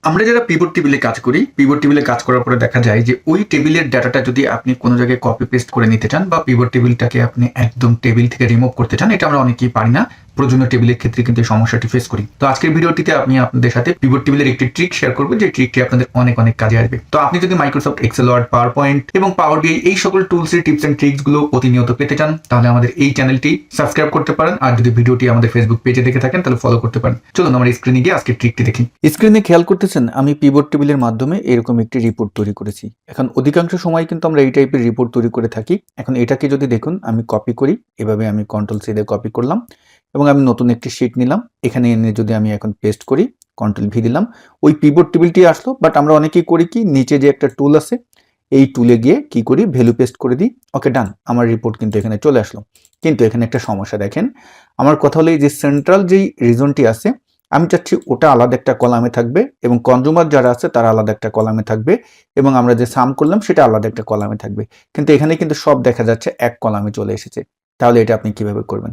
আমরা যারা পিভট টেবিলে কাজ করি, পিভট টেবিলে কাজ করার পরে দেখা যায় যে ওই টেবিলের ডাটাটা যদি আপনি কোনো জায়গায় কপি পেস্ট করে নিতে চান বা পিভট টেবিলটাকে আপনি একদম টেবিল থেকে রিমুভ করতে চান, এটা আমরা অনেকেই পারি না। প্রয়োজনীয় টেবিলের ক্ষেত্রে কিন্তু এই সমস্যাটি ফেস করি। তো আজকের ভিডিওটিতে আমি আপনাদের সাথে পিভট টেবিলের একটি ট্রিক শেয়ার করব, যে ট্রিকটি আপনাদের অনেক অনেক কাজে আসবে। তো আপনি যদি Microsoft Excel, Word, PowerPoint এবং পাওয়ার বিআই এই সকল টুলসের টিপস এন্ড ট্রিক্স গুলো প্রতিনিয়ত পেতে চান, তাহলে আমাদের এই চ্যানেলটি সাবস্ক্রাইব করতে পারেন। আর যদি ভিডিওটি আমাদের ফেসবুক পেজে দেখে থাকেন তাহলে ফলো করতে পারেন। চলুন আমরা স্ক্রিনে গিয়ে আজকের ট্রিকটি দেখি। স্ক্রিনে খেয়াল করতেছেন আমি পিভট টেবিলের মাধ্যমে এরকম একটি রিপোর্ট তৈরি করেছি। এখন অধিকাংশ সময় কিন্তু আমরা এই টাইপের রিপোর্ট তৈরি করে থাকি। এখন এটাকে যদি দেখুন আমি কপি করি, এভাবে আমি কন্ট্রোল সি দিয়ে কপি করলাম এবং আমি নতুন একটি শিট নিলাম। এখানে এনে যদি আমি এখন পেস্ট করি, কন্ট্রোল ভি দিলাম, ওই পিভট টেবিলটি আসলো। বাট আমরা অনেকেই করি কি, নিচে যে একটা টুল আছে এই টুলে গিয়ে কি করি, ভ্যালু পেস্ট করে দিই। ওকে, ডান, আমার রিপোর্ট কিন্তু এখানে চলে আসলো। কিন্তু এখানে একটা সমস্যা দেখেন, আমার কথা হলো এই যে সেন্ট্রাল যেই রিজনটি আছে আমি চাচ্ছি ওটা আলাদা একটা কলামে থাকবে এবং কনজুমার যারা আছে তারা আলাদা একটা কলামে থাকবে এবং আমরা যে সাম করলাম সেটা আলাদা একটা কলামে থাকবে। কিন্তু এখানে কিন্তু সব দেখা যাচ্ছে এক কলামে চলে এসেছে। তাহলে এটা আপনি কিভাবে করবেন?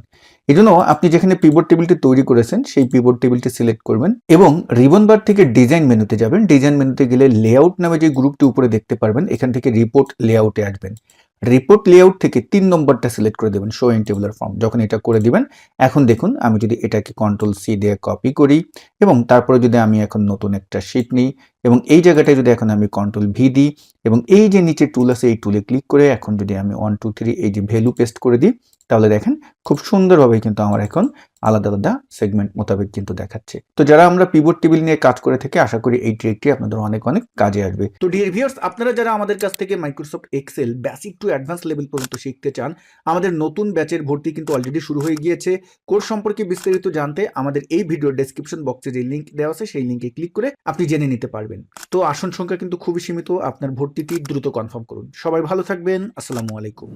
এই জন্য আপনি যেখানে পিভট টেবিলটি তৈরি করেছেন সেই পিভট টেবিলটি সিলেক্ট করবেন এবং রিবন বার থেকে ডিজাইন মেনুতে যাবেন। ডিজাইন মেনুতে গেলে লেআউট নামে যে গ্রুপটি উপরে দেখতে পারবেন, এখান থেকে রিপোর্ট লেআউটে আসবেন। রিপোর্ট লেআউট থেকে 3 নম্বরটা সিলেক্ট করে দেবেন, শো ইন টেবুলার ফর্ম। যখন এটা করে দিবেন, এখন দেখুন আমি যদি এটাকে কন্ট্রোল সি দিয়ে কপি করি এবং তারপরে যদি আমি এখন নতুন একটা শিট নিই এবং এই জায়গাটায় যদি এখন আমি কন্ট্রোল ভি দিই এবং এই যে নিচে টুল আছে এই টুলে ক্লিক করে এখন যদি আমি 1 2 3 এই যে ভ্যালু পেস্ট করে দিই, তাহলে দেখেন খুব সুন্দরভাবে কিন্তু আমার এখন আলাদা আলাদা সেগমেন্ট মোতাবেক কিন্তু দেখাচ্ছে। তো যারা আমরা পিভট টেবিল নিয়ে কাজ করে থাকি, আশা করি এই ট্রিকটি আপনাদের অনেক অনেক কাজে আসবে। তো ডিয়ার ভিউয়ার্স, আপনারা যারা আমাদের কাছ থেকে Microsoft Excel basic to advance level পর্যন্ত শিখতে চান, আমাদের নতুন ব্যাচের ভর্তি কিন্তু অলরেডি শুরু হয়ে গিয়েছে। কোর্স সম্পর্কে বিস্তারিত জানতে আমাদের এই ভিডিওর ডেসক্রিপশন বক্সে যে লিংক দেওয়া আছে সেই লিংকে ক্লিক করে আপনি জেনে নিতে পারবেন। তো আসন সংখ্যা কিন্তু খুবই সীমিত, আপনার ভর্তিটি দ্রুত কনফার্ম করুন। সবাই ভালো থাকবেন, আসসালামু আলাইকুম।